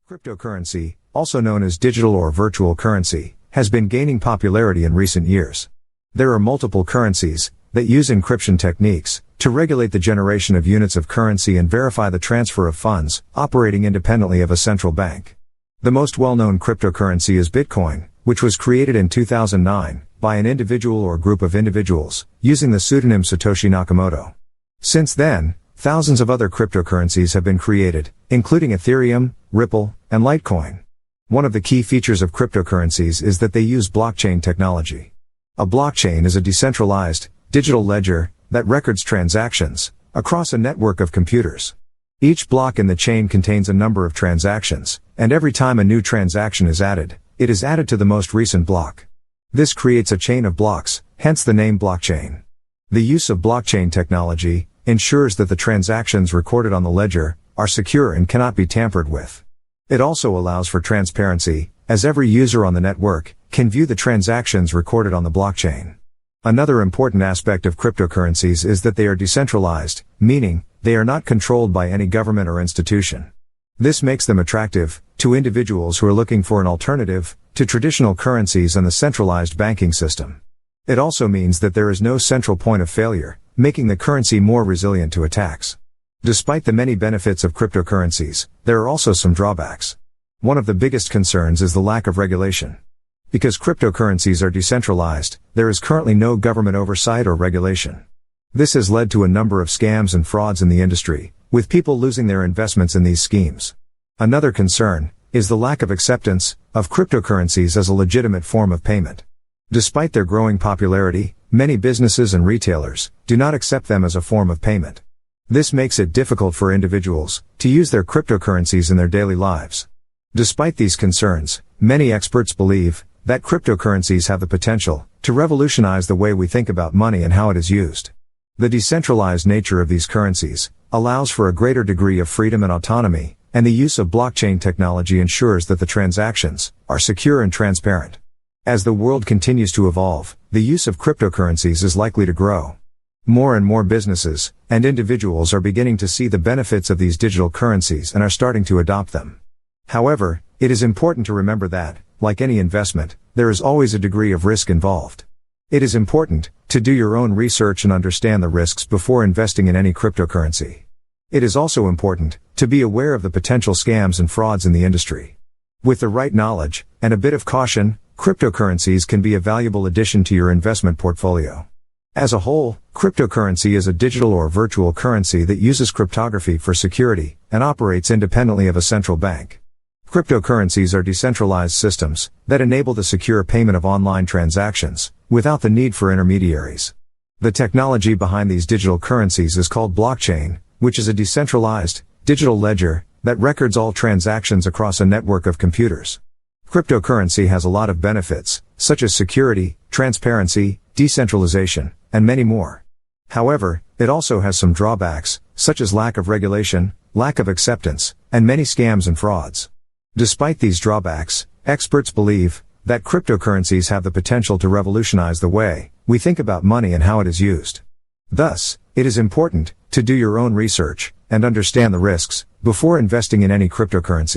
Cryptocurrency, also known as digital or virtual currency, has been gaining popularity in recent years. There are multiple currencies that use encryption techniques to regulate the generation of units of currency and verify the transfer of funds, operating independently of a central bank. The most well-known cryptocurrency is Bitcoin, which was created in 2009 by an individual or group of individuals using the pseudonym Satoshi Nakamoto. Since then, thousands of other cryptocurrencies have been created, including Ethereum, Ripple, and Litecoin. One of the key features of cryptocurrencies is that they use blockchain technology. A blockchain is a decentralized, digital ledger that records transactions across a network of computers. Each block in the chain contains a number of transactions, and every time a new transaction is added, it is added to the most recent block. This creates a chain of blocks, hence the name blockchain. The use of blockchain technology ensures that the transactions recorded on the ledger are secure and cannot be tampered with. It also allows for transparency, as every user on the network can view the transactions recorded on the blockchain. Another important aspect of cryptocurrencies is that they are decentralized, meaning they are not controlled by any government or institution. This makes them attractive to individuals who are looking for an alternative to traditional currencies and the centralized banking system. It also means that there is no central point of failure, making the currency more resilient to attacks. Despite the many benefits of cryptocurrencies, there are also some drawbacks. One of the biggest concerns is the lack of regulation. Because cryptocurrencies are decentralized, there is currently no government oversight or regulation. This has led to a number of scams and frauds in the industry, with people losing their investments in these schemes. Another concern is the lack of acceptance of cryptocurrencies as a legitimate form of payment. Despite their growing popularity, many businesses and retailers do not accept them as a form of payment. This makes it difficult for individuals to use their cryptocurrencies in their daily lives. Despite these concerns, many experts believe that cryptocurrencies have the potential to revolutionize the way we think about money and how it is used. The decentralized nature of these currencies allows for a greater degree of freedom and autonomy, and the use of blockchain technology ensures that the transactions are secure and transparent. As the world continues to evolve, the use of cryptocurrencies is likely to grow. More and more businesses and individuals are beginning to see the benefits of these digital currencies and are starting to adopt them. However, it is important to remember that, like any investment, there is always a degree of risk involved. It is important to do your own research and understand the risks before investing in any cryptocurrency. It is also important to be aware of the potential scams and frauds in the industry. With the right knowledge and a bit of caution, cryptocurrencies can be a valuable addition to your investment portfolio. As a whole, cryptocurrency is a digital or virtual currency that uses cryptography for security and operates independently of a central bank. Cryptocurrencies are decentralized systems that enable the secure payment of online transactions without the need for intermediaries. The technology behind these digital currencies is called blockchain, which is a decentralized, digital ledger that records all transactions across a network of computers. Cryptocurrency has a lot of benefits, such as security, transparency, decentralization, and many more. However, it also has some drawbacks, such as lack of regulation, lack of acceptance, and many scams and frauds. Despite these drawbacks, experts believe that cryptocurrencies have the potential to revolutionize the way we think about money and how it is used. Thus, it is important to do your own research and understand the risks before investing in any cryptocurrency.